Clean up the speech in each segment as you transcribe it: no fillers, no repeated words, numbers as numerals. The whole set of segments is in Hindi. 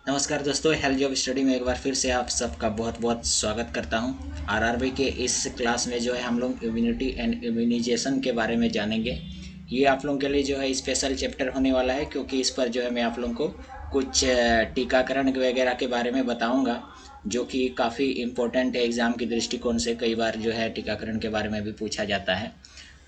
नमस्कार दोस्तों, हेल्थ जॉब स्टडी में एक बार फिर से आप सबका बहुत बहुत स्वागत करता हूं। आरआरबी के इस क्लास में जो है हम लोग इम्यूनिटी एंड इम्यूनाइजेशन के बारे में जानेंगे। ये आप लोगों के लिए जो है स्पेशल चैप्टर होने वाला है, क्योंकि इस पर जो है मैं आप लोगों को कुछ टीकाकरण वगैरह के बारे में बताऊंगा, जो कि काफ़ी इम्पोर्टेंट है एग्ज़ाम की दृष्टिकोण से। कई बार जो है टीकाकरण के बारे में भी पूछा जाता है,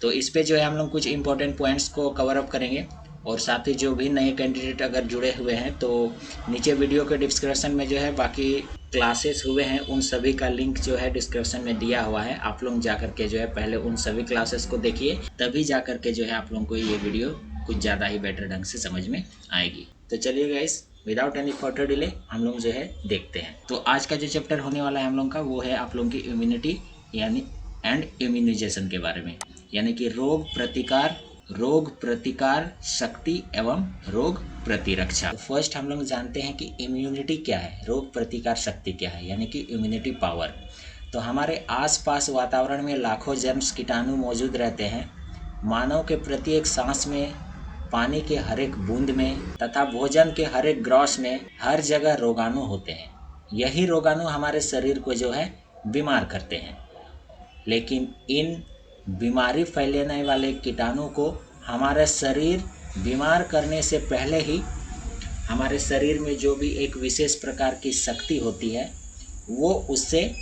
तो इस पे जो है हम लोग कुछ इम्पोर्टेंट पॉइंट्स को कवर अप करेंगे। और साथ ही जो भी नए कैंडिडेट अगर जुड़े हुए हैं तो नीचे वीडियो के डिस्क्रिप्शन में जो है बाकी क्लासेस हुए हैं उन सभी का लिंक जो है डिस्क्रिप्शन में दिया हुआ है। आप लोग जा करके जो है पहले उन सभी क्लासेस को देखिए, तभी जा करके जो है आप लोगों को ये वीडियो कुछ ज़्यादा ही बेटर ढंग से समझ में आएगी। तो चलिए guys, without any further delay हम लोग जो है देखते हैं। तो आज का जो चैप्टर होने वाला है हम लोग का, वो है आप लोगों की इम्यूनिटी यानी एंड इम्यूनाइजेशन के बारे में, यानी कि रोग प्रतिकार शक्ति एवं रोग प्रतिरक्षा। तो फर्स्ट हम लोग जानते हैं कि इम्यूनिटी क्या है, रोग प्रतिकार शक्ति क्या है, यानी कि इम्यूनिटी पावर। तो हमारे आसपास वातावरण में लाखों जर्म्स कीटाणु मौजूद रहते हैं। मानव के प्रत्येक सांस में, पानी के हर एक बूंद में तथा भोजन के हर एक ग्रास में हर जगह रोगाणु होते हैं। यही रोगाणु हमारे शरीर को जो है बीमार करते हैं। लेकिन इन बीमारी फैलाने वाले कीटाणु को हमारा शरीर बीमार करने से पहले ही हमारे शरीर में जो भी एक विशेष प्रकार की शक्ति होती है वो उससे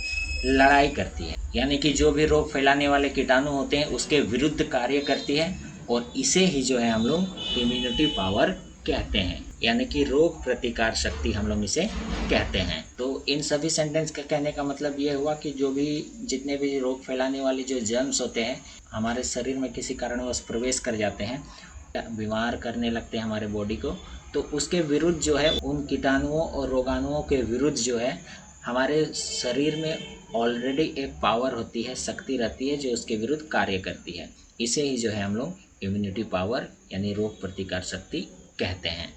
लड़ाई करती है, यानी कि जो भी रोग फैलाने वाले कीटाणु होते हैं उसके विरुद्ध कार्य करती है। और इसे ही जो है हम लोग इम्यूनिटी पावर कहते हैं, यानी कि रोग प्रतिकार शक्ति हम लोग इसे कहते हैं। तो इन सभी सेंटेंस का कहने का मतलब ये हुआ कि जो भी जितने भी रोग फैलाने वाले जो जर्म्स होते हैं हमारे शरीर में किसी कारणवश प्रवेश कर जाते हैं, बीमार करने लगते हैं हमारे बॉडी को, तो उसके विरुद्ध जो है उन कीटाणुओं और रोगाणुओं के विरुद्ध जो है हमारे शरीर में ऑलरेडी एक पावर होती है, शक्ति रहती है जो उसके विरुद्ध कार्य करती है। इसे ही जो है हम लोग इम्यूनिटी पावर यानी रोग प्रतिकार शक्ति कहते हैं।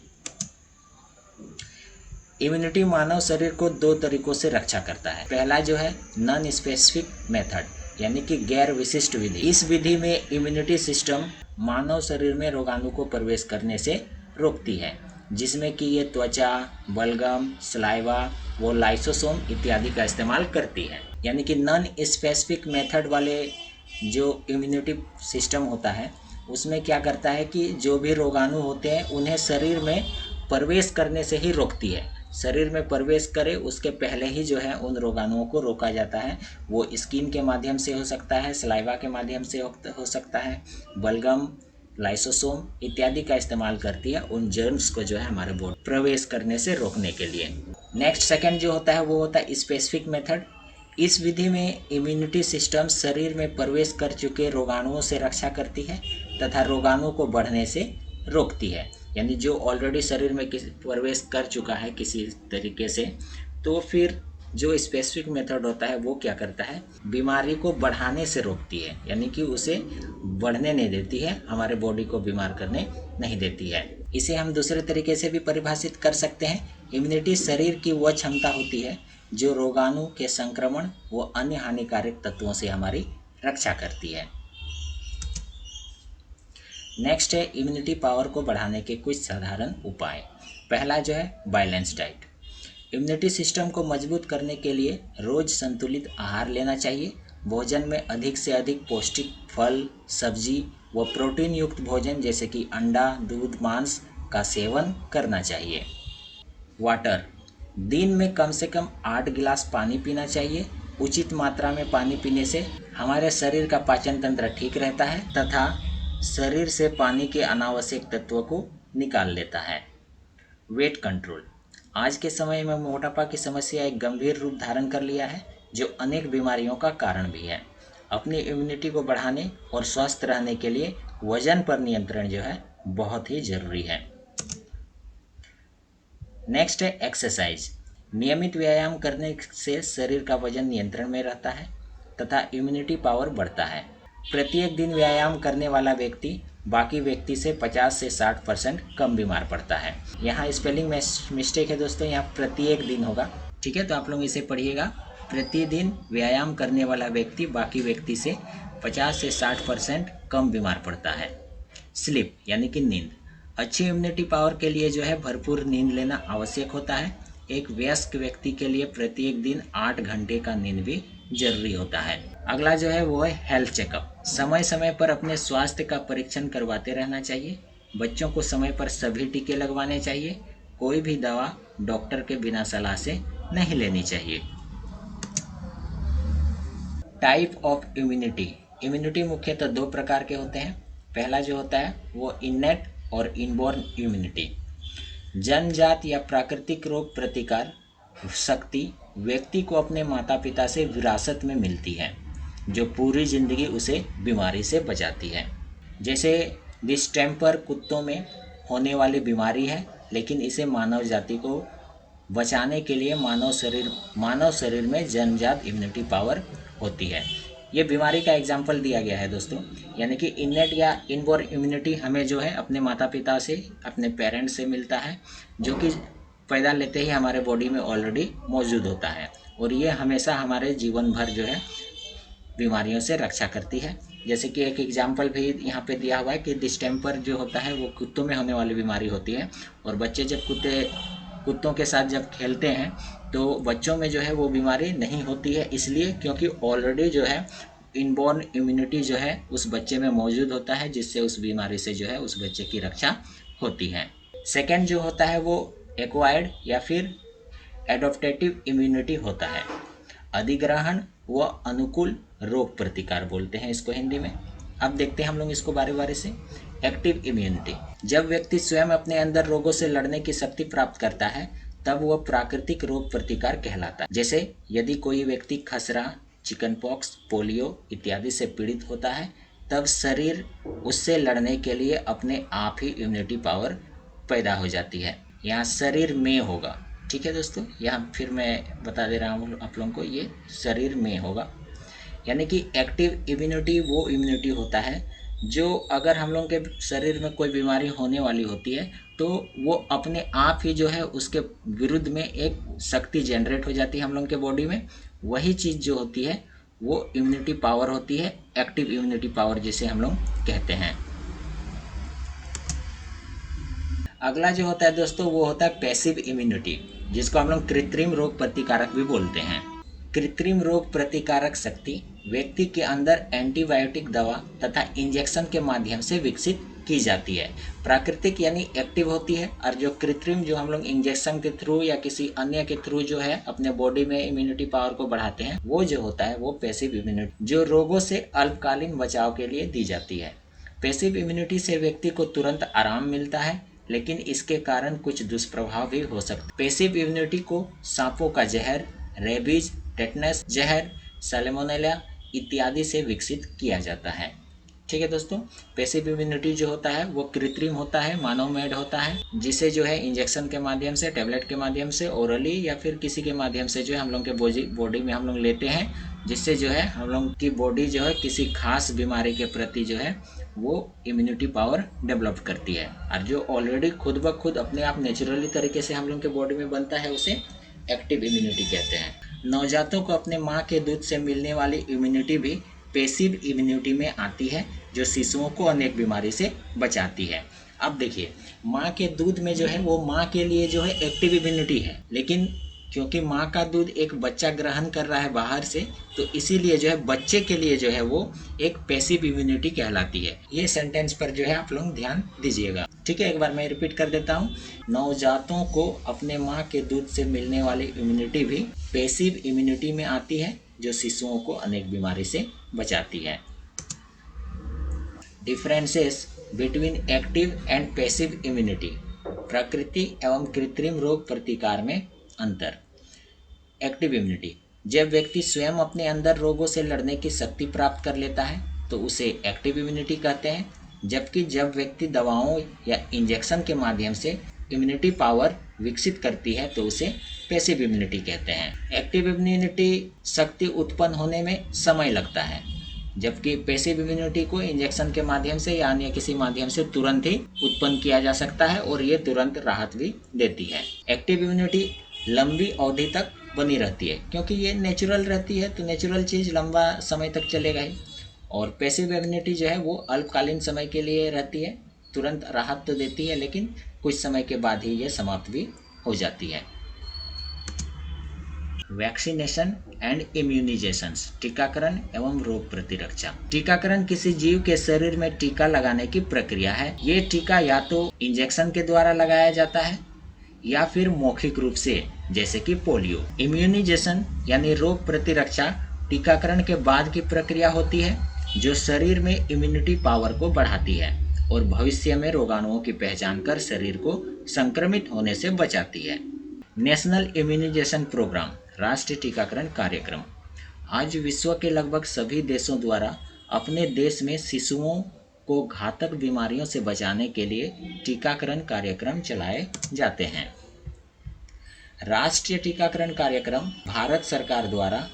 इम्यूनिटी मानव शरीर को दो तरीकों से रक्षा करता है। पहला जो है नॉन स्पेसिफिक मेथड, यानी कि गैर विशिष्ट विधि। इस विधि में इम्यूनिटी सिस्टम मानव शरीर में रोगाणु को प्रवेश करने से रोकती है, जिसमें कि ये त्वचा, बलगम, सलाइवा व लाइसोसोम इत्यादि का इस्तेमाल करती है। यानी कि नॉन स्पेसिफिक मेथड वाले जो इम्यूनिटी सिस्टम होता है उसमें क्या करता है कि जो भी रोगाणु होते हैं उन्हें शरीर में प्रवेश करने से ही रोकती है। शरीर में प्रवेश करे उसके पहले ही जो है उन रोगाणुओं को रोका जाता है। वो स्किन के माध्यम से हो सकता है, सलाइवा के माध्यम से हो सकता है, बलगम, लाइसोसोम इत्यादि का इस्तेमाल करती है उन जर्म्स को जो है हमारे बॉडी प्रवेश करने से रोकने के लिए। नेक्स्ट सेकंड जो होता है वो होता है स्पेसिफिक मेथड। इस विधि में इम्यूनिटी सिस्टम शरीर में प्रवेश कर चुके रोगाणुओं से रक्षा करती है तथा रोगाणु को बढ़ने से रोकती है। यानी जो ऑलरेडी शरीर में प्रवेश कर चुका है किसी तरीके से, तो फिर जो स्पेसिफिक मेथड होता है वो क्या करता है, बीमारी को बढ़ाने से रोकती है, यानी कि उसे बढ़ने नहीं देती है, हमारे बॉडी को बीमार करने नहीं देती है। इसे हम दूसरे तरीके से भी परिभाषित कर सकते हैं। इम्यूनिटी शरीर की वह क्षमता होती है जो रोगाणु के संक्रमण व अन्य हानिकारक तत्वों से हमारी रक्षा करती है। नेक्स्ट है इम्यूनिटी पावर को बढ़ाने के कुछ साधारण उपाय। पहला जो है बैलेंस डाइट। इम्यूनिटी सिस्टम को मजबूत करने के लिए रोज संतुलित आहार लेना चाहिए। भोजन में अधिक से अधिक पौष्टिक फल, सब्जी व प्रोटीन युक्त भोजन जैसे कि अंडा, दूध, मांस का सेवन करना चाहिए। वाटर, दिन में कम से कम 8 गिलास पानी पीना चाहिए। उचित मात्रा में पानी पीने से हमारे शरीर का पाचन तंत्र ठीक रहता है तथा शरीर से पानी के अनावश्यक तत्वों को निकाल लेता है। वेट कंट्रोल, आज के समय में मोटापा की समस्या एक गंभीर रूप धारण कर लिया है जो अनेक बीमारियों का कारण भी है। अपनी इम्यूनिटी को बढ़ाने और स्वस्थ रहने के लिए वजन पर नियंत्रण जो है बहुत ही जरूरी है। नेक्स्ट है एक्सरसाइज। नियमित व्यायाम करने से शरीर का वजन नियंत्रण में रहता है तथा इम्यूनिटी पावर बढ़ता है। प्रत्येक दिन व्यायाम करने वाला व्यक्ति बाकी व्यक्ति से 50 से 60% कम बीमार पड़ता है। यहाँ स्पेलिंग में मिस्टेक है दोस्तों, यहाँ प्रत्येक दिन होगा, ठीक है, तो आप लोग इसे पढ़िएगा। प्रतिदिन व्यायाम करने वाला व्यक्ति बाकी व्यक्ति से 50 से 60% कम बीमार पड़ता है। स्लीप यानी कि नींद, अच्छी इम्यूनिटी पावर के लिए जो है भरपूर नींद लेना आवश्यक होता है। एक वयस्क व्यक्ति के लिए प्रत्येक दिन 8 घंटे का नींद भी जरूरी होता है। अगला जो है वो है हेल्थ चेकअप। समय समय पर अपने स्वास्थ्य का परीक्षण करवाते रहना चाहिए। बच्चों को समय पर सभी टीके लगवाने चाहिए। कोई भी दवा डॉक्टर के बिना सलाह से नहीं लेनी चाहिए। Type of immunity. इम्यूनिटी मुख्यतः दो प्रकार के होते हैं। पहला जो होता है वो इननेट और इनबॉर्न इम्यूनिटी। जन्मजात या प्राकृतिक रोग प्रतिकार शक्ति व्यक्ति को अपने माता पिता से विरासत में मिलती है, जो पूरी जिंदगी उसे बीमारी से बचाती है। जैसे डिस्टेम्पर कुत्तों में होने वाली बीमारी है, लेकिन इसे मानव जाति को बचाने के लिए मानव शरीर में जन्मजात इम्यूनिटी पावर होती है। ये बीमारी का एग्जाम्पल दिया गया है दोस्तों। यानी कि इननेट या इनबॉर्न इम्यूनिटी हमें जो है अपने माता पिता से, अपने पेरेंट्स से मिलता है, जो कि पैदा लेते ही हमारे बॉडी में ऑलरेडी मौजूद होता है, और ये हमेशा हमारे जीवन भर जो है बीमारियों से रक्षा करती है। जैसे कि एक एग्जाम्पल भी यहाँ पे दिया हुआ है कि डिस्टेम्पर जो होता है वो कुत्तों में होने वाली बीमारी होती है, और बच्चे जब कुत्तों के साथ जब खेलते हैं तो बच्चों में जो है वो बीमारी नहीं होती है, इसलिए क्योंकि ऑलरेडी जो है इनबॉर्न इम्यूनिटी जो है उस बच्चे में मौजूद होता है, जिससे उस बीमारी से जो है उस बच्चे की रक्षा होती है। सेकेंड जो होता है वो एक्वायर्ड या फिर एडॉप्टेटिव इम्यूनिटी होता है। अधिग्रहण व अनुकूल रोग प्रतिकार बोलते हैं इसको हिंदी में। अब देखते हैं हम लोग इसको बारी बारी से। एक्टिव इम्यूनिटी, जब व्यक्ति स्वयं अपने अंदर रोगों से लड़ने की शक्ति प्राप्त करता है तब वह प्राकृतिक रोग प्रतिकार कहलाता है। जैसे यदि कोई व्यक्ति खसरा, चिकन पॉक्स, पोलियो इत्यादि से पीड़ित होता है, तब शरीर उससे लड़ने के लिए अपने आप ही इम्यूनिटी पावर पैदा हो जाती है। यहाँ शरीर में होगा, ठीक है दोस्तों, यहाँ फिर मैं बता दे रहा हूँ आप लोगों को, ये शरीर में होगा। यानी कि एक्टिव इम्यूनिटी वो इम्यूनिटी होता है जो अगर हम लोगों के शरीर में कोई बीमारी होने वाली होती है तो वो अपने आप ही जो है उसके विरुद्ध में एक शक्ति जनरेट हो जाती है हम लोगों के बॉडी में। वही चीज़ जो होती है वो इम्यूनिटी पावर होती है, एक्टिव इम्यूनिटी पावर जिसे हम लोग कहते हैं। अगला जो होता है दोस्तों वो होता है पैसिव इम्यूनिटी, जिसको हम लोग कृत्रिम रोग प्रतिकारक भी बोलते हैं। कृत्रिम रोग प्रतिकारक शक्ति व्यक्ति के अंदर एंटीबायोटिक दवा तथा इंजेक्शन के माध्यम से विकसित की जाती है। प्राकृतिक यानी एक्टिव होती है, और जो कृत्रिम जो हम लोग इंजेक्शन के थ्रू या किसी अन्य के थ्रू जो है अपने बॉडी में इम्यूनिटी पावर को बढ़ाते हैं, वो जो होता है वो पैसिव इम्यूनिटी, जो रोगों से अल्पकालीन बचाव के लिए दी जाती है। पैसिव इम्यूनिटी से व्यक्ति को तुरंत आराम मिलता है, लेकिन इसके कारण कुछ दुष्प्रभाव भी हो सकते हैं। पैसिव इम्यूनिटी को सांपों का जहर, रेबीज, टेटनस जहर, सैल्मोनेला इत्यादि से विकसित किया जाता है। ठीक है दोस्तों, पैसिव इम्यूनिटी जो होता है वो कृत्रिम होता है, मानव मेड होता है, जिसे जो है इंजेक्शन के माध्यम से, टैबलेट के माध्यम से, ओरली या फिर किसी के माध्यम से जो है हम लोग के बॉडी में हम लोग लेते हैं, जिससे जो है हम लोग की बॉडी जो है किसी खास बीमारी के प्रति जो है वो इम्यूनिटी पावर डेवलप करती है। और जो ऑलरेडी खुद ब खुद अपने आप नेचुरली तरीके से हम लोग के बॉडी में बनता है उसे एक्टिव इम्यूनिटी कहते हैं। नवजातों को अपने माँ के दूध से मिलने वाली इम्यूनिटी भी पैसिव इम्यूनिटी में आती है, जो शिशुओं को अनेक बीमारी से बचाती है। अब देखिए, माँ के दूध में जो है वो माँ के लिए जो है एक्टिव इम्यूनिटी है, लेकिन क्योंकि माँ का दूध एक बच्चा ग्रहण कर रहा है बाहर से, तो इसीलिए जो है बच्चे के लिए जो है वो एक पैसिव इम्यूनिटी कहलाती है। ये सेंटेंस पर जो है आप लोग ध्यान दीजिएगा, ठीक है। एक बार मैं रिपीट कर देता हूँ। नवजातों को अपने माँ के दूध से मिलने वाली इम्यूनिटी भी पैसिव इम्यूनिटी में आती है, जो शिशुओं को अनेक बीमारी से बचाती है। Differences between active and passive immunity. प्रकृति एवं कृत्रिम रोग प्रतिकार में अंतर। एक्टिव इम्यूनिटी, जब व्यक्ति स्वयं अपने अंदर रोगों से लड़ने की शक्ति प्राप्त कर लेता है तो उसे एक्टिव इम्यूनिटी कहते हैं, जबकि जब व्यक्ति दवाओं या इंजेक्शन के माध्यम से इम्यूनिटी पावर विकसित करती है तो उसे पैसिव इम्यूनिटी कहते हैं। एक्टिव इम्यूनिटी शक्ति उत्पन्न होने में समय लगता है, जबकि पैसिव इम्यूनिटी को इंजेक्शन के माध्यम से या अन्य किसी माध्यम से तुरंत ही उत्पन्न किया जा सकता है और ये तुरंत राहत भी देती है। एक्टिव इम्यूनिटी लंबी अवधि तक बनी रहती है, क्योंकि ये नेचुरल रहती है, तो नेचुरल चीज़ लंबा समय तक चलेगा ही। और पैसिव इम्यूनिटी जो है वो अल्पकालीन समय के लिए रहती है, तुरंत राहत तो देती है, लेकिन कुछ समय के बाद ही ये समाप्त भी हो जाती है। वैक्सीनेशन एंड इम्यूनाइजेशंस, टीकाकरण एवं रोग प्रतिरक्षा। टीकाकरण किसी जीव के शरीर में टीका लगाने की प्रक्रिया है। ये टीका या तो इंजेक्शन के द्वारा लगाया जाता है या फिर मौखिक रूप से, जैसे कि पोलियो। इम्यूनाइजेशन यानी रोग प्रतिरक्षा टीकाकरण के बाद की प्रक्रिया होती है जो शरीर में इम्यूनिटी पावर को बढ़ाती है और भविष्य में रोगाणुओं की पहचान कर शरीर को संक्रमित होने से बचाती है। नेशनल इम्यूनाइजेशन प्रोग्राम, राष्ट्रीय टीकाकरण कार्यक्रम। आज विश्व के लगभग सभी देशों द्वारा अपने देश में शिशुओं को घातक बीमारियों से बचाने के लिए टीकाकरण कार्यक्रम चलाए जाते हैं। राष्ट्रीय टीकाकरण कार्यक्रम भारत सरकार द्वारा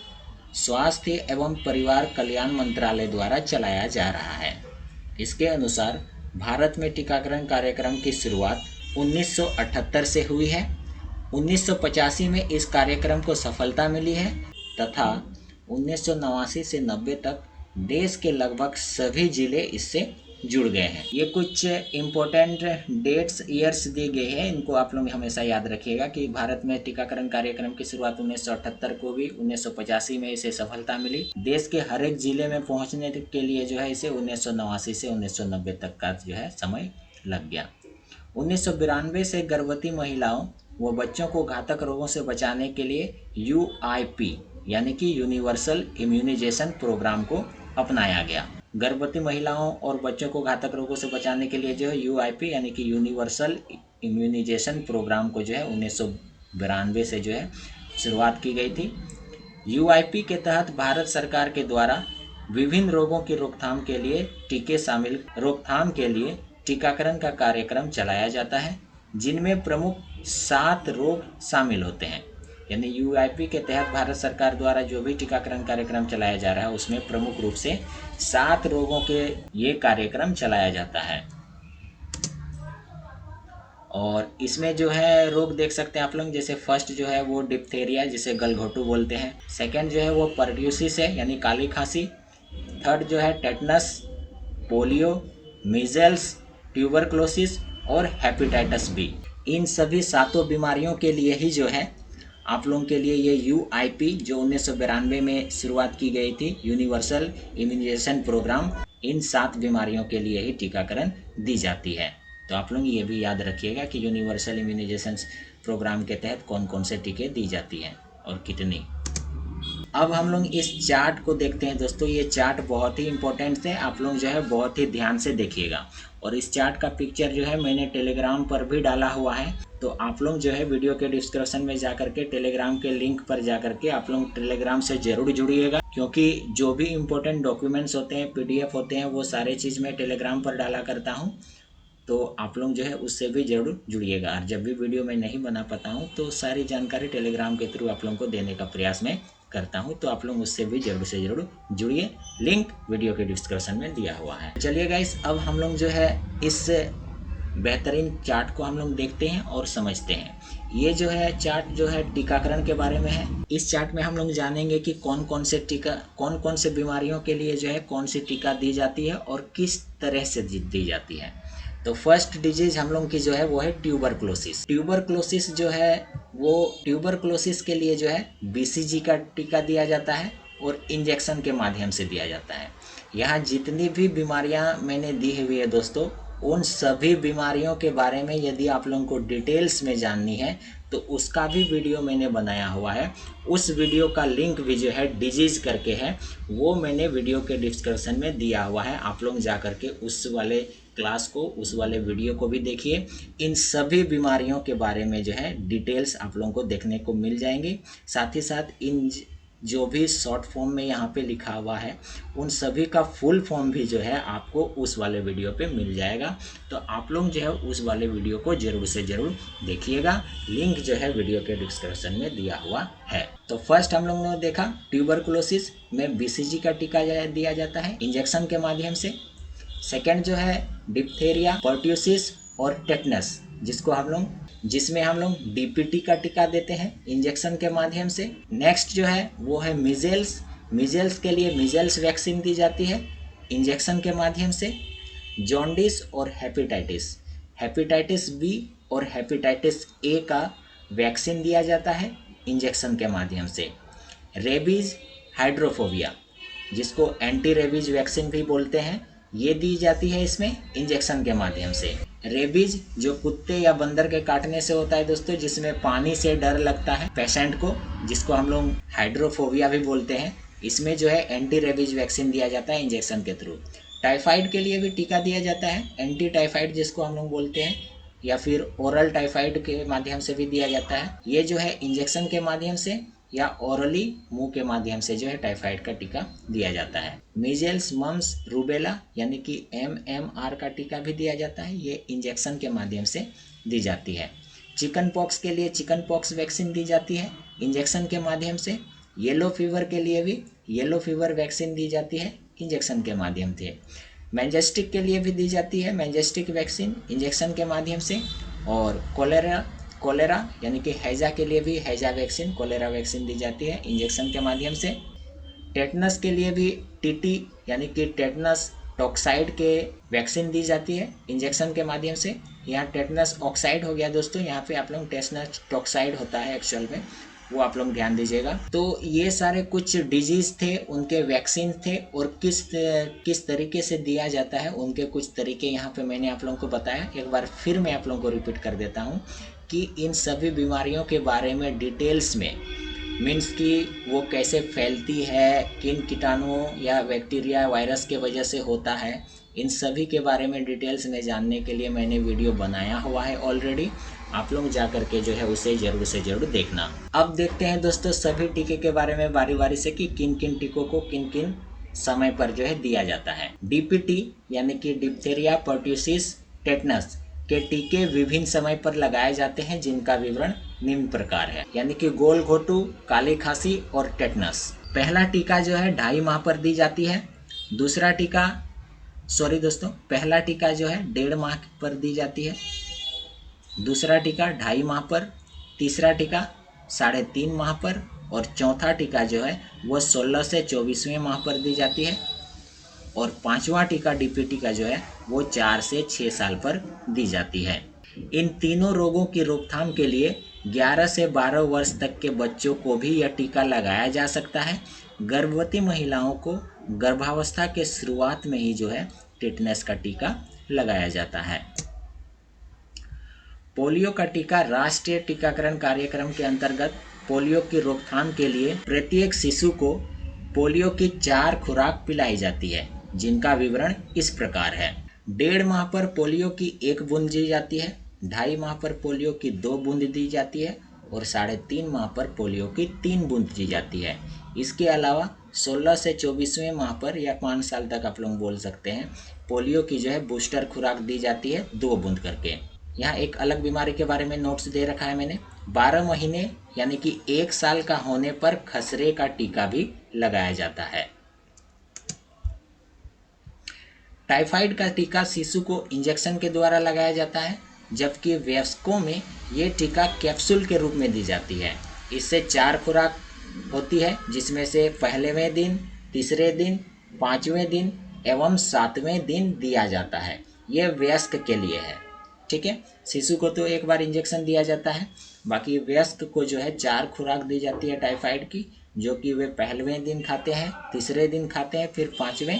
स्वास्थ्य एवं परिवार कल्याण मंत्रालय द्वारा चलाया जा रहा है। इसके अनुसार भारत में टीकाकरण कार्यक्रम की शुरुआत 1978 से हुई है। 1985 में इस कार्यक्रम को सफलता मिली है तथा 1989 से 90 तक देश के लगभग सभी जिले इससे जुड़ गए हैं। ये कुछ इम्पोर्टेंट डेट्स, ईयर्स दिए गए हैं, इनको आप लोग हमेशा याद रखिएगा कि भारत में टीकाकरण कार्यक्रम की शुरुआत 1978 को हुई, 1985 में इसे सफलता मिली। देश के हर एक जिले में पहुंचने के लिए जो है इसे 1989 से 1990 तक का जो है समय लग गया। 1992 से गर्भवती महिलाओं व बच्चों को घातक रोगों से बचाने के लिए UIP यानी कि यूनिवर्सल इम्यूनाइजेशन प्रोग्राम को अपनाया गया। गर्भवती महिलाओं और बच्चों को घातक रोगों से बचाने के लिए जो है UIP यानी कि यूनिवर्सल इम्यूनाइजेशन प्रोग्राम को जो है 1992 से जो है शुरुआत की गई थी। UIP के तहत भारत सरकार के द्वारा विभिन्न रोगों की रोकथाम के लिए रोकथाम के लिए टीकाकरण का कार्यक्रम चलाया जाता है, जिनमें प्रमुख 7 रोग शामिल होते हैं। यानी UIP के तहत भारत सरकार द्वारा जो भी टीकाकरण कार्यक्रम चलाया जा रहा है उसमें प्रमुख रूप से 7 रोगों के ये कार्यक्रम चलाया जाता है। और इसमें जो है रोग देख सकते हैं आप लोग, जैसे फर्स्ट जो है वो डिप्थेरिया जिसे गलघोटू बोलते हैं। सेकंड जो है वो पर्ट्यूसिस है यानी काली खांसी। थर्ड जो है टेटनस, पोलियो, मीजल्स, ट्यूबरक्लोसिस और हेपेटाइटिस बी। इन सभी 7 बीमारियों के लिए ही जो है आप लोगों के लिए ये UIP जो 1992 में शुरुआत की गई थी, यूनिवर्सल इम्यूनाइजेशन प्रोग्राम, इन 7 बीमारियों के लिए ही टीकाकरण दी जाती है। तो आप लोग ये भी याद रखिएगा कि यूनिवर्सल इम्यूनाइजेशन प्रोग्राम के तहत कौन कौन से टीके दी जाती हैं और कितनी। अब हम लोग इस चार्ट को देखते हैं दोस्तों। ये चार्ट बहुत ही इंपॉर्टेंट है, आप लोग जो है बहुत ही ध्यान से देखिएगा। और इस चार्ट का पिक्चर जो है मैंने टेलीग्राम पर भी डाला हुआ है, तो आप लोग जो है वीडियो के डिस्क्रिप्शन में जाकर के टेलीग्राम के लिंक पर जाकर के आप लोग टेलीग्राम से जरूर जुड़िएगा, क्योंकि जो भी इम्पोर्टेंट डॉक्यूमेंट्स होते हैं, PDF होते हैं, वो सारे चीज़ मैं टेलीग्राम पर डाला करता हूँ। तो आप लोग जो है उससे भी जरूर जुड़िएगा। और जब भी वीडियो मैं नहीं बना पाता हूँ तो सारी जानकारी टेलीग्राम के थ्रू आप लोगों को देने का प्रयास मैं करता हूँ, तो आप लोग उससे भी जरूर से जरूर जुड़िए। लिंक वीडियो के डिस्क्रिप्शन में दिया हुआ है। चलिए गाइस, अब हम लोग जो है इस बेहतरीन चार्ट को हम लोग देखते हैं और समझते हैं। ये जो है चार्ट जो है टीकाकरण के बारे में है। इस चार्ट में हम लोग जानेंगे कि कौन कौन से बीमारियों के लिए जो है कौन सी टीका दी जाती है और किस तरह से दी जाती है। तो फर्स्ट डिजीज हम लोग की जो है वो है ट्यूबरक्लोसिस। ट्यूबरक्लोसिस जो है वो ट्यूबरक्लोसिस के लिए जो है BCG का टीका दिया जाता है और इंजेक्शन के माध्यम से दिया जाता है। यहाँ जितनी भी बीमारियाँ मैंने दी हुई है दोस्तों, उन सभी बीमारियों के बारे में यदि आप लोगों को डिटेल्स में जाननी है तो उसका भी वीडियो मैंने बनाया हुआ है। उस वीडियो का लिंक भी जो है डिजीज करके है, वो मैंने वीडियो के डिस्क्रिप्शन में दिया हुआ है। आप लोग जा कर के उस वाले क्लास को, उस वाले वीडियो को भी देखिए। इन सभी बीमारियों के बारे में जो है डिटेल्स आप लोगों को देखने को मिल जाएंगे। साथ ही साथ इन जो भी शॉर्ट फॉर्म में यहाँ पे लिखा हुआ है उन सभी का फुल फॉर्म भी जो है आपको उस वाले वीडियो पे मिल जाएगा। तो आप लोग जो है उस वाले वीडियो को जरूर से जरूर देखिएगा। लिंक जो है वीडियो के डिस्क्रिप्शन में दिया हुआ है। तो फर्स्ट हम लोगों ने देखा ट्यूबरकुलोसिस में BCG का टीका दिया जाता है इंजेक्शन के माध्यम से। सेकेंड जो है डिप्थेरिया, पर्ट्यूसिस और टेटनस जिसमें हम लोग DPT का टीका देते हैं इंजेक्शन के माध्यम से। नेक्स्ट जो है वो है मीजल्स के लिए मीजल्स वैक्सीन दी जाती है इंजेक्शन के माध्यम से। जॉन्डिस और हेपेटाइटिस B और हेपेटाइटिस A का वैक्सीन दिया जाता है इंजेक्शन के माध्यम से। रेबीज हाइड्रोफोबिया, जिसको एंटी रेबीज वैक्सीन भी बोलते हैं, ये दी जाती है इसमें इंजेक्शन के माध्यम से। रेबीज जो कुत्ते या बंदर के काटने से होता है दोस्तों, जिसमें पानी से डर लगता है पेशेंट को, जिसको हम लोग हाइड्रोफोबिया भी बोलते हैं, इसमें जो है एंटी रेबीज वैक्सीन दिया जाता है इंजेक्शन के थ्रू। टाइफाइड के लिए भी टीका दिया जाता है, एंटी टाइफाइड जिसको हम लोग बोलते हैं, या फिर ओरल टाइफाइड के माध्यम से भी दिया जाता है। ये जो है इंजेक्शन के माध्यम से या ओरली मुंह के माध्यम से जो है टाइफाइड का टीका दिया जाता है। मीजल्स, मम्स, रूबेला यानी कि MMR का टीका भी दिया जाता है, ये इंजेक्शन के माध्यम से दी जाती है। चिकन पॉक्स के लिए चिकन पॉक्स वैक्सीन दी जाती है इंजेक्शन के माध्यम से। येलो फीवर के लिए भी येलो फीवर वैक्सीन दी जाती है इंजेक्शन के माध्यम से। मैनजेस्टिक के लिए भी दी जाती है मैनजेस्टिक वैक्सीन इंजेक्शन के माध्यम से। और कोलेरा यानी कि हैजा के लिए भी हैजा वैक्सीन, कोलेरा वैक्सीन दी जाती है इंजेक्शन के माध्यम से। टेटनस के लिए भी TT यानी कि टेटनस टॉक्साइड के वैक्सीन दी जाती है इंजेक्शन के माध्यम से। यहाँ टेटनस ऑक्साइड हो गया दोस्तों, यहाँ पे आप लोग टेटनस टॉक्साइड होता है एक्चुअल में, वो आप लोग ध्यान दीजिएगा। तो ये सारे कुछ डिजीज थे, उनके वैक्सीन थे, और किस तरीके से दिया जाता है उनके कुछ तरीके यहाँ पे मैंने आप लोगों को बताया। एक बार फिर मैं आप लोगों को रिपीट कर देता हूँ कि इन सभी बीमारियों के बारे में डिटेल्स में, मीन्स कि वो कैसे फैलती है, किन कीटाणुओं या बैक्टीरिया वायरस के वजह से होता है, इन सभी के बारे में डिटेल्स में जानने के लिए मैंने वीडियो बनाया हुआ है ऑलरेडी। आप लोग जा कर के जो है उसे ज़रूर से ज़रूर देखना। अब देखते हैं दोस्तों सभी टीके के बारे में बारी बारी से कि किन किन टीकों को किन किन समय पर जो है दिया जाता है। DPT यानी कि डिप्थेरिया, पर्ट्यूसिस, टेटनस के टीके विभिन्न समय पर लगाए जाते हैं, जिनका विवरण निम्न प्रकार है। यानी कि गोल घोटू, काली खांसी और टेटनस। पहला टीका जो है 2.5 माह पर दी जाती है। दूसरा टीका पहला टीका जो है 1.5 माह पर दी जाती है। दूसरा टीका 2.5 माह पर, तीसरा टीका 3.5 माह पर, और चौथा टीका जो है वो 16 से 24वें माह पर दी जाती है। और 5वां टीका DPT का जो है वो 4 से 6 साल पर दी जाती है। इन तीनों रोगों की रोकथाम के लिए 11 से 12 वर्ष तक के बच्चों को भी यह टीका लगाया जा सकता है। गर्भवती महिलाओं को गर्भावस्था के शुरुआत में ही जो है टेटनस का टीका लगाया जाता है। पोलियो का टीका राष्ट्रीय टीकाकरण कार्यक्रम के अंतर्गत पोलियो की रोकथाम के लिए प्रत्येक शिशु को पोलियो की 4 खुराक पिलाई जाती है, जिनका विवरण इस प्रकार है। 1.5 माह पर पोलियो की 1 बूंद दी जाती है, 2.5 माह पर पोलियो की 2 बूंद दी जाती है, और 3.5 माह पर पोलियो की 3 बूंद दी जाती है। इसके अलावा 16 से 24वें माह पर या 5 साल तक आप लोग बोल सकते हैं, पोलियो की जो है बूस्टर खुराक दी जाती है 2 बूंद करके। यहाँ एक अलग बीमारी के बारे में नोट्स दे रखा है मैंने। 12 महीने यानी कि 1 साल का होने पर खसरे का टीका भी लगाया जाता है। टाइफाइड का टीका शिशु को इंजेक्शन के द्वारा लगाया जाता है, जबकि वयस्कों में ये टीका कैप्सूल के रूप में दी जाती है। इससे 4 खुराक होती है, जिसमें से पहलेवें दिन, तीसरे दिन, 5वें दिन एवं 7वें दिन दिया जाता है। ये वयस्क के लिए है, ठीक है। शिशु को तो एक बार इंजेक्शन दिया जाता है, बाकी वयस्क को जो है 4 खुराक दी जाती है टाइफाइड की, जो कि वे पहलेवें दिन खाते हैं, तीसरे दिन खाते हैं, फिर 5वें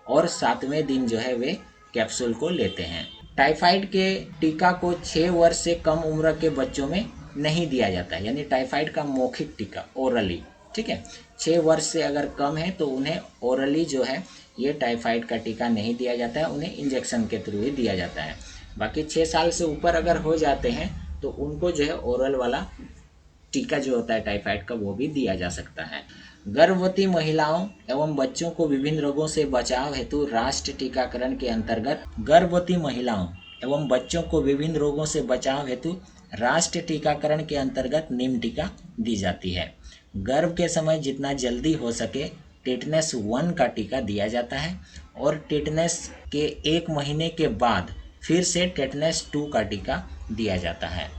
और 7वें दिन जो है वे कैप्सूल को लेते हैं। टाइफाइड के टीका को 6 वर्ष से कम उम्र के बच्चों में नहीं दिया जाता है, यानी टाइफाइड का मौखिक टीका ओरली, ठीक है। 6 वर्ष से अगर कम है तो उन्हें ओरली जो है ये टाइफाइड का टीका नहीं दिया जाता है, उन्हें इंजेक्शन के थ्रू ही दिया जाता है। बाकी 6 साल से ऊपर अगर हो जाते हैं तो उनको जो है ओरल वाला टीका जो होता है टाइफाइड का वो भी दिया जा सकता है। गर्भवती महिलाओं एवं बच्चों को विभिन्न रोगों से बचाव हेतु राष्ट्रीय टीकाकरण के अंतर्गत गर्भवती महिलाओं एवं बच्चों को विभिन्न रोगों से बचाव हेतु राष्ट्रीय टीकाकरण के अंतर्गत निम्न टीका दी जाती है। गर्भ के समय जितना जल्दी हो सके टेटनस 1 का टीका दिया जाता है, और टेटनस के 1 महीने के बाद फिर से टेटनस 2 का टीका दिया जाता है।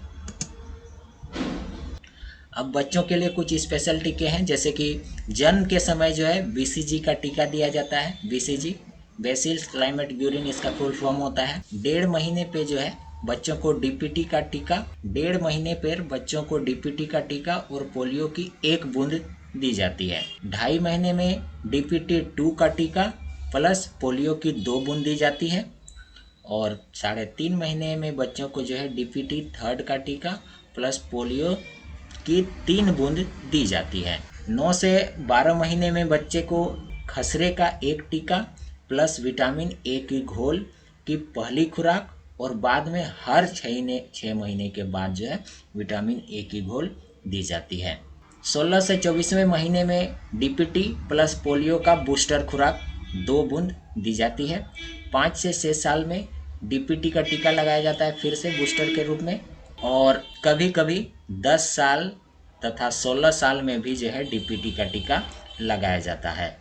अब बच्चों के लिए कुछ स्पेशल टीके हैं, जैसे कि जन्म के समय जो है BCG का टीका दिया जाता है। BCG बेसिलस क्लाइमेट ग्यूरिन इसका फुल फॉर्म होता है। 1.5 महीने पे जो है बच्चों को डीपीटी का टीका, 1.5 महीने पर बच्चों को डीपीटी का टीका और पोलियो की 1 बूंद दी जाती है। 2.5 महीने में डीपीटी 2 का टीका प्लस पोलियो की 2 बूंद दी जाती है और 3.5 महीने में बच्चों को जो है डीपीटी 3 का टीका प्लस पोलियो की 3 बूंद दी जाती है। 9 से 12 महीने में बच्चे को खसरे का 1 टीका प्लस विटामिन ए की घोल की पहली खुराक और बाद में हर 6 महीने के बाद जो है विटामिन ए की घोल दी जाती है। 16 से 24वें महीने में डीपीटी प्लस पोलियो का बूस्टर खुराक 2 बूंद दी जाती है। 5 से 6 साल में डीपीटी का टीका लगाया जाता है फिर से बूस्टर के रूप में, और कभी कभी 10 साल तथा 16 साल में भी जो है डीपीटी का टीका लगाया जाता है।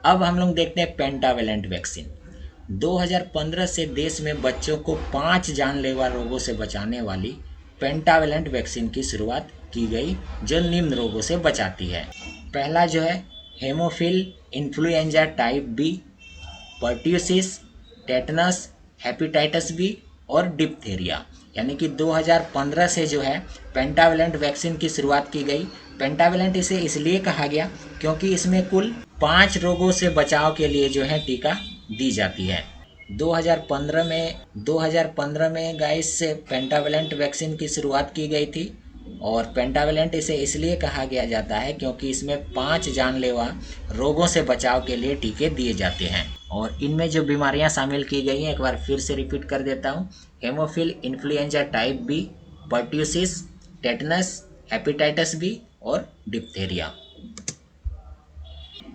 अब हम लोग देखते हैं पेंटावेलेंट वैक्सीन। 2015 से देश में बच्चों को 5 जानलेवा रोगों से बचाने वाली पेंटावेलेंट वैक्सीन की शुरुआत की गई जो निम्न रोगों से बचाती है। पहला जो है haemophilus influenza type B, pertussis, tetanus, hepatitis B और डिप्थेरिया। यानी कि 2015 से जो है पेंटावेलेंट वैक्सीन की शुरुआत की गई। पेंटावेलेंट इसे इसलिए कहा गया क्योंकि इसमें कुल 5 रोगों से बचाव के लिए जो है टीका दी जाती है। 2015 में गाइस से पेंटावेलेंट वैक्सीन की शुरुआत की गई थी और पेंटावेलेंट इसे इसलिए कहा गया जाता है क्योंकि इसमें 5 जानलेवा रोगों से बचाव के लिए टीके दिए जाते हैं। और इनमें जो बीमारियां शामिल की गई हैं एक बार फिर से रिपीट कर देता हूं। Haemophilus influenza type B, pertussis, tetanus, hepatitis B और डिप्थेरिया।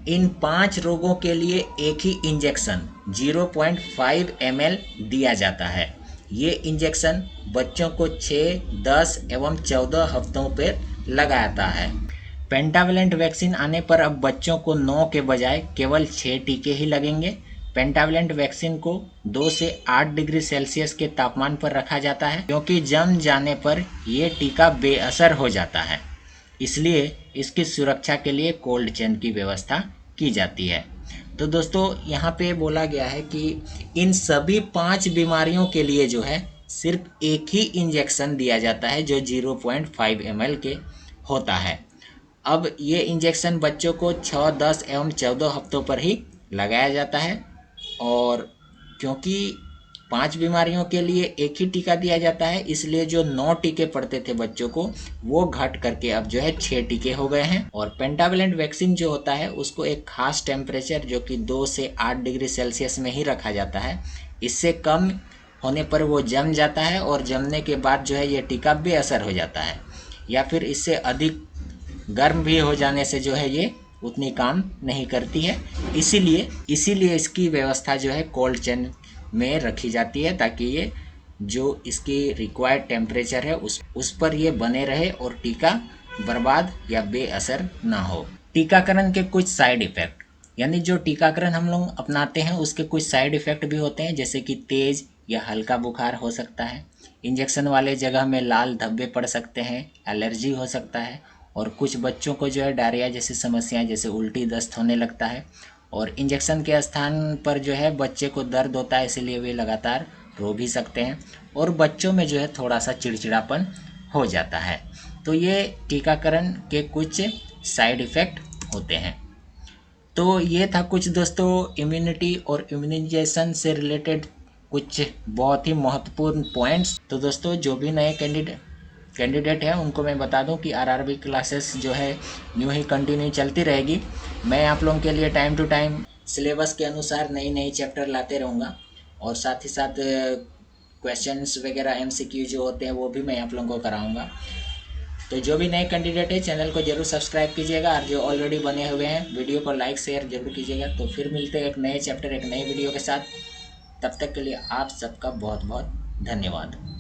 इन 5 रोगों के लिए एक ही इंजेक्शन 0.5 ml दिया जाता है। ये इंजेक्शन बच्चों को 6, 10 एवं 14 हफ्तों पर लगाता है। पेंटावेलेंट वैक्सीन आने पर अब बच्चों को 9 के बजाय केवल 6 टीके ही लगेंगे। पेंटावेलेंट वैक्सीन को 2 से 8 डिग्री सेल्सियस के तापमान पर रखा जाता है क्योंकि जम जाने पर यह टीका बेअसर हो जाता है, इसलिए इसकी सुरक्षा के लिए कोल्ड चेन की व्यवस्था की जाती है। तो दोस्तों यहाँ पे बोला गया है कि इन सभी 5 बीमारियों के लिए जो है सिर्फ एक ही इंजेक्शन दिया जाता है जो 0.5 ml के होता है। अब ये इंजेक्शन बच्चों को 6, 10 एवं 14 हफ्तों पर ही लगाया जाता है और क्योंकि 5 बीमारियों के लिए एक ही टीका दिया जाता है इसलिए जो 9 टीके पड़ते थे बच्चों को वो घट करके अब जो है 6 टीके हो गए हैं। और पेंटावेलेंट वैक्सीन जो होता है उसको एक खास टेम्परेचर जो कि 2 से 8 डिग्री सेल्सियस में ही रखा जाता है। इससे कम होने पर वो जम जाता है और जमने के बाद जो है ये टीका बेअसर हो जाता है, या फिर इससे अधिक गर्म भी हो जाने से जो है ये उतनी काम नहीं करती है। इसीलिए इसकी व्यवस्था जो है कोल्ड चेन में रखी जाती है ताकि ये जो इसकी रिक्वायर्ड टेम्परेचर है उस पर ये बने रहे और टीका बर्बाद या बेअसर ना हो। टीकाकरण के कुछ साइड इफ़ेक्ट, यानी जो टीकाकरण हम लोग अपनाते हैं उसके कुछ साइड इफ़ेक्ट भी होते हैं, जैसे कि तेज़ या हल्का बुखार हो सकता है, इंजेक्शन वाले जगह में लाल धब्बे पड़ सकते हैं, एलर्जी हो सकता है और कुछ बच्चों को जो है डायरिया जैसी समस्याएं जैसे उल्टी दस्त होने लगता है। और इंजेक्शन के स्थान पर जो है बच्चे को दर्द होता है इसलिए वे लगातार रो भी सकते हैं और बच्चों में जो है थोड़ा सा चिड़चिड़ापन हो जाता है। तो ये टीकाकरण के कुछ साइड इफ़ेक्ट होते हैं। तो ये था कुछ दोस्तों इम्यूनिटी और इम्यूनाइजेशन से रिलेटेड कुछ बहुत ही महत्वपूर्ण पॉइंट्स। तो दोस्तों जो भी नए कैंडिडेट हैं उनको मैं बता दूं कि आरआरबी क्लासेस जो है यूँ ही कंटिन्यू चलती रहेगी। मैं आप लोगों के लिए टाइम टू टाइम सिलेबस के अनुसार नई चैप्टर लाते रहूँगा और साथ ही साथ क्वेश्चंस वगैरह एमसीक्यू जो होते हैं वो भी मैं आप लोगों को कराऊँगा। तो जो भी नए कैंडिडेट है चैनल को जरूर सब्सक्राइब कीजिएगा और जो ऑलरेडी बने हुए हैं वीडियो को लाइक शेयर जरूर कीजिएगा। तो फिर मिलते हैं एक नए चैप्टर एक नए वीडियो के साथ। तब तक के लिए आप सबका बहुत बहुत धन्यवाद।